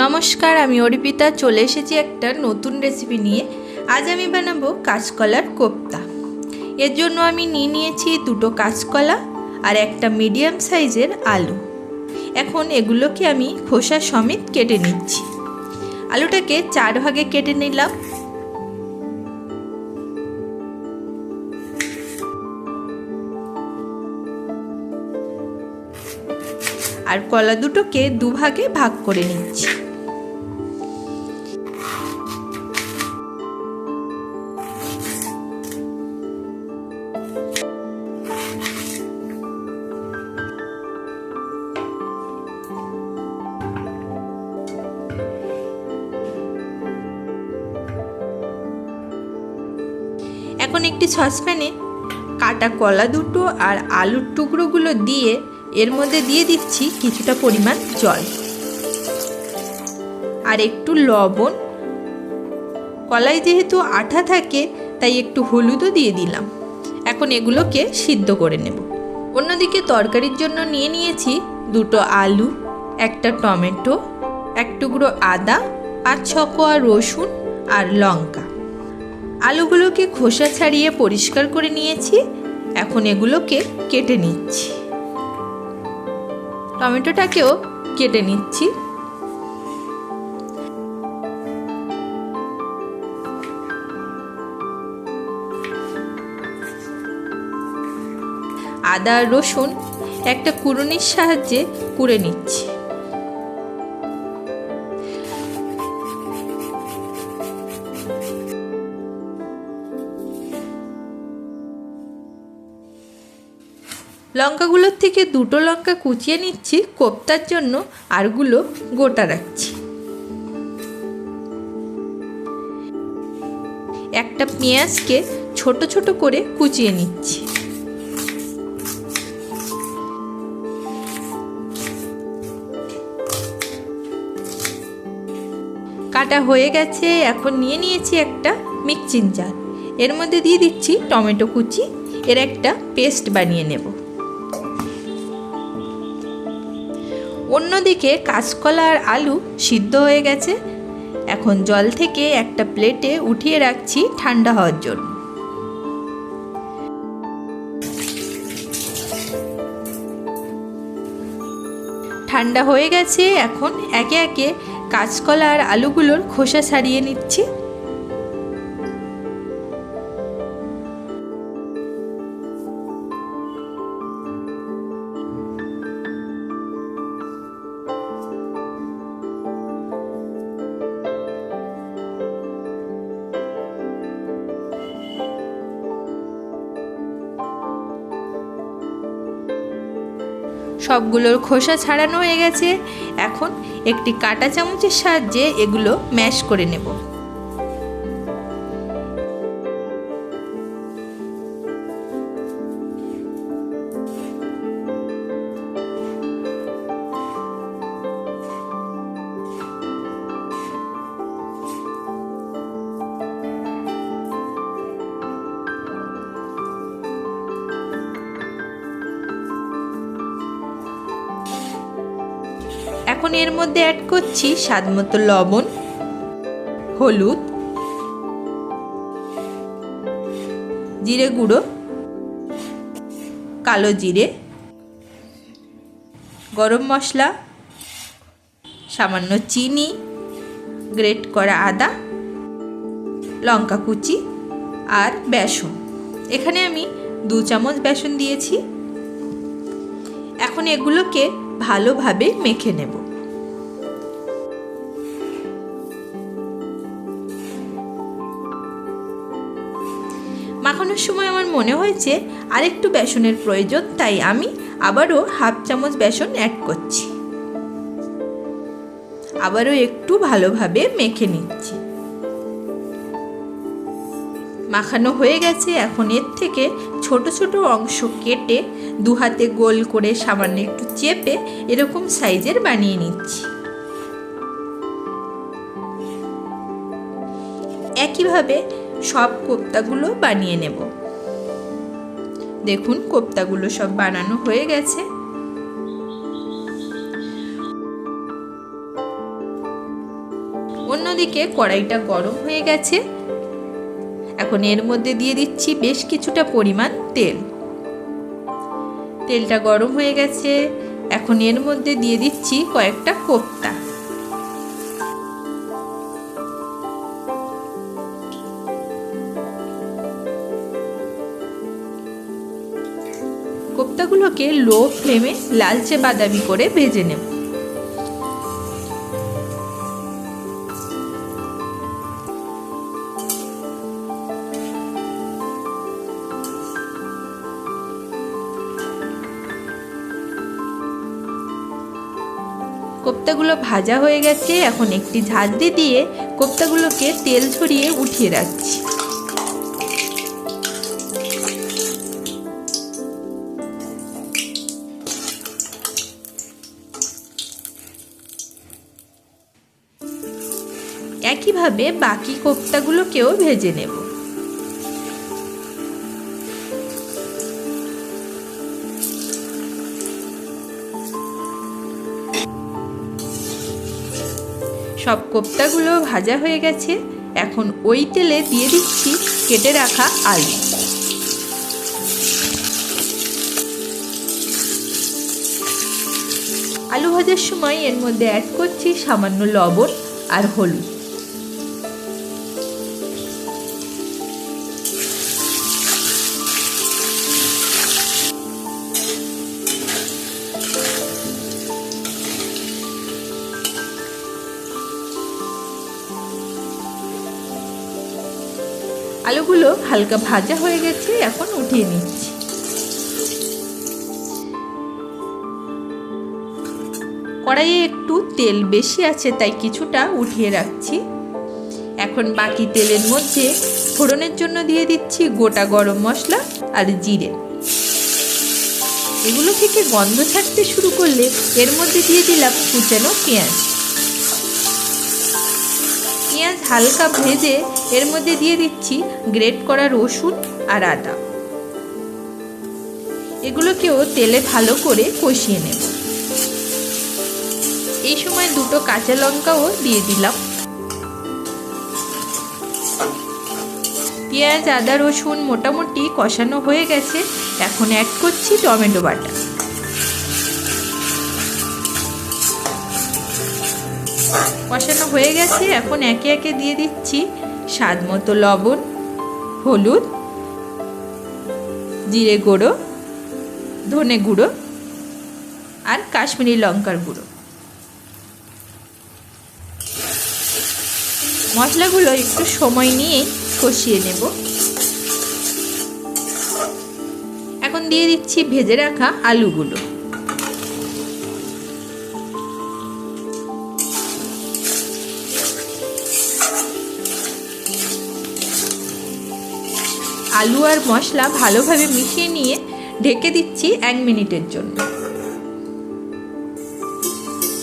নমস্কার, আমি অর্পিতা চলে এসেছি একটা নতুন রেসিপি নিয়ে। আজ আমি বানাবো কাঁচকলার কোফতা। এর জন্য আমি নিয়েছি দুটো কাঁচকলা আর একটা মিডিয়াম সাইজের আলু। এখন এগুলোকে আমি খোসা সমেত কেটে নিচ্ছি। আলুটাকে 4 ভাগে কেটে নিলাম। আর কলা দুটোকে 2 ভাগে ভাগ করে নিচ্ছি। এখন একটি সসপ্যানে কাটা কলা দুটো আর আলুর টুকরোগুলো দিয়ে এর মধ্যে দিয়ে দিচ্ছি কিছুটা পরিমাণ জল আর একটু লবণ। কলায় যেহেতু আঠা থাকে তাই একটু হলুদও দিয়ে দিলাম। এখন এগুলোকে সিদ্ধ করে নেব। অন্যদিকে তরকারির জন্য নিয়েছি দুটো আলু, একটা টমেটো, এক টুকরো আদা, 5-6 কোয়া রসুন আর লঙ্কা। আলুগুলোকে খোসা ছাড়িয়ে পরিষ্কার করে নিয়েছি। এখন এগুলোকে কেটে নিচ্ছি। টমেটোটাকেও কেটে নিচ্ছি। আদা আর রসুন একটা কুড়ুনির সাহায্যে কুড়ে নিচ্ছি। লঙ্কাগুলোর থেকে দুটো লঙ্কা কুচিয়ে নিচ্ছি কোফতার জন্য, আরগুলো গোটা রাখছি। একটা পেঁয়াজকে ছোট ছোট করে কুচিয়ে নিচ্ছি। কাটা হয়ে গেছে। এখন নিয়েছি একটা মিক্সিং জার। এর মধ্যে দিয়ে দিচ্ছি টমেটো কুচি। এর একটা পেস্ট বানিয়ে নেব। অন্যদিকে কাঁচকলা আর আলু সিদ্ধ হয়ে গেছে। এখন জল থেকে একটা প্লেটে উঠিয়ে রাখছি ঠান্ডা হওয়ার জন্য। ঠান্ডা হয়ে গেছে। এখন একে একে কাঁচকলা আর আলুগুলোর খোসা ছাড়িয়ে নিচ্ছি। সবগুলোর খোসা ছাড়ানো হয়ে গেছে। এখন একটি কাঁটা চামচের সাহায্যে এগুলো ম্যাশ করে নেব। এখন এর মধ্যে অ্যাড করছি স্বাদমতো লবণ, হলুদ, জিরে গুঁড়ো, কালো জিরে, গরম মশলা, সামান্য চিনি, গ্রেট করা আদা, লঙ্কা কুচি আর বেসন। এখানে আমি 2 চামচ বেসন দিয়েছি। এখন এগুলোকে ভালোভাবে মেখে নেব। মাখানোর সময় আমার মনে হয়েছে আরেকটু বেসনের প্রয়োজন, তাই আমি আবারও 1/2 চামচ বেসন অ্যাড করছি। আবারও একটু ভালোভাবে মেখে নিচ্ছি। মাখানো হয়ে গেছে। এখন এর থেকে ছোট ছোট অংশ কেটে 2 হাতে গোল করে সামান্য একটু চেপে এরকম সাইজের বানিয়ে নিচ্ছি। একইভাবে সব কোফতাগুলো বানিয়ে নেব। দেখুন কোফতাগুলো সব বানানো হয়ে গেছে। অন্যদিকে কড়াইটা গরম হয়ে গেছে। এখন এর মধ্যে দিয়ে দিচ্ছি বেশ কিছুটা পরিমাণ তেল। তেলটা গরম হয়ে গেছে। এখন এর মধ্যে দিয়ে দিচ্ছি কয়েকটা কোফতা। কোফতাগুলোকে লো ফ্লেমে লালচে বাদামি করে ভেজে নেব। কোফতাগুলো ভাজা হয়ে গেছে। এখন একটি ঝাঁঝরি দিয়ে কোফতাগুলোকে তেল ঝরিয়ে উঠিয়ে রাখছি। একইভাবে বাকি কোফতাগুলোকেও ভেজে নেব। সব কোফতাগুলো ভাজা হয়ে গেছে। এখন ওই তেলে দিয়ে দিচ্ছি কেটে রাখা আলু। আলু ভাজার সময় এর মধ্যে অ্যাড করছি সামান্য লবণ আর হলুদ। আলুগুলো হালকা ভাজা হয়ে গেছে। এখন উঠিয়ে নিচ্ছি। কড়াইয়ে একটু তেল বেশি আছে তাই কিছুটা উঠিয়ে রাখছি। এখন বাকি তেলের মধ্যে ফোড়নের জন্য দিয়ে দিচ্ছি গোটা গরম মশলা আর জিরে। এগুলো থেকে গন্ধ ছাড়তে শুরু করলে এর মধ্যে দিয়ে দিলাম কুচানো পেঁয়াজ। পেঁয়াজ হালকা ভেজে এর মধ্যে দিয়ে দিচ্ছি গ্রেট করা রসুন আর আদা। এগুলোকেও তেলে ভালো করে কষিয়ে নেব। এই সময় দুটো কাঁচা লঙ্কাও দিয়ে দিলাম। পেঁয়াজ আদা রসুন মোটামুটি কষানো হয়ে গেছে। এখন অ্যাড করছি টমেটো বাটা। কষানো হয়ে গেছে। এখন একে একে দিয়ে দিচ্ছি স্বাদ মতো লবণ, হলুদ, জিরে গুঁড়ো, ধনে গুঁড়ো আর কাশ্মীরি লঙ্কার গুঁড়ো। মশলাগুলো একটু সময় নিয়ে কষিয়ে নেব। এখন দিয়ে দিচ্ছি ভেজে রাখা আলুগুলো। আলু আর মশলা ভালোভাবে মিশিয়ে নিয়ে ঢেকে দিচ্ছি 1 মিনিটের জন্য।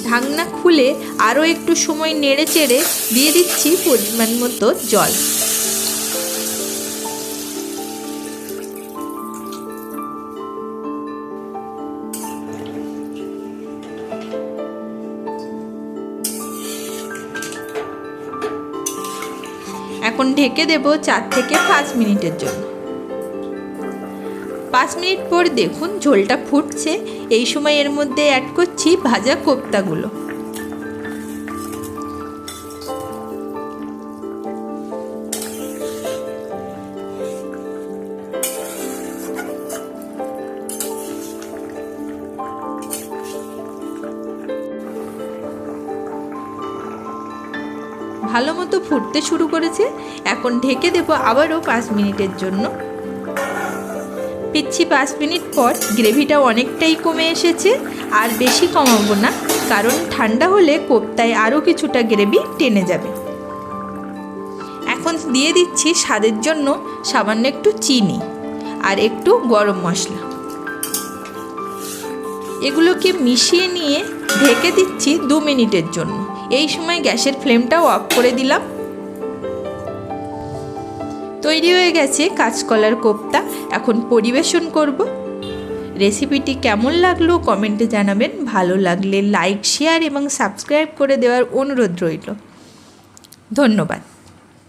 ঢাকনা খুলে আরও একটু সময় নেড়ে চেড়ে দিয়ে দিচ্ছি পরিমাণ মতো জল। এখন ঢেকে দেব 4 থেকে 5 মিনিটের জন্য। 5 মিনিট পর দেখুন ঝোলটা ফুটছে। এই সময় এর মধ্যে অ্যাড করছি ভাজা কোফতাগুলো। ভালো মতো ফুটতে শুরু করেছে। এখন ঢেকে দেব আবারও 5 মিনিটের জন্য। পিচ্ছি 5 মিনিট পর গ্রেভিটা অনেকটাই কমে এসেছে। আর বেশি কমাবো না, কারণ ঠান্ডা হলে কোফতায় আরও কিছুটা গ্রেভি টেনে যাবে। এখন দিয়ে দিচ্ছি স্বাদের জন্য সামান্য একটু চিনি আর একটু গরম মশলা। এগুলোকে মিশিয়ে নিয়ে ঢেকে দিচ্ছি 2 মিনিটের জন্য। এই সময় গ্যাসের ফ্লেমটাও অফ করে দিলাম। তৈরি হয়ে গেছে কাঁচকলার কোফতা। এখন পরিবেশন করব। রেসিপিটি কেমন লাগলো কমেন্টে জানাবেন। ভালো লাগলে লাইক, শেয়ার এবং সাবস্ক্রাইব করে দেওয়ার অনুরোধ রইল। ধন্যবাদ।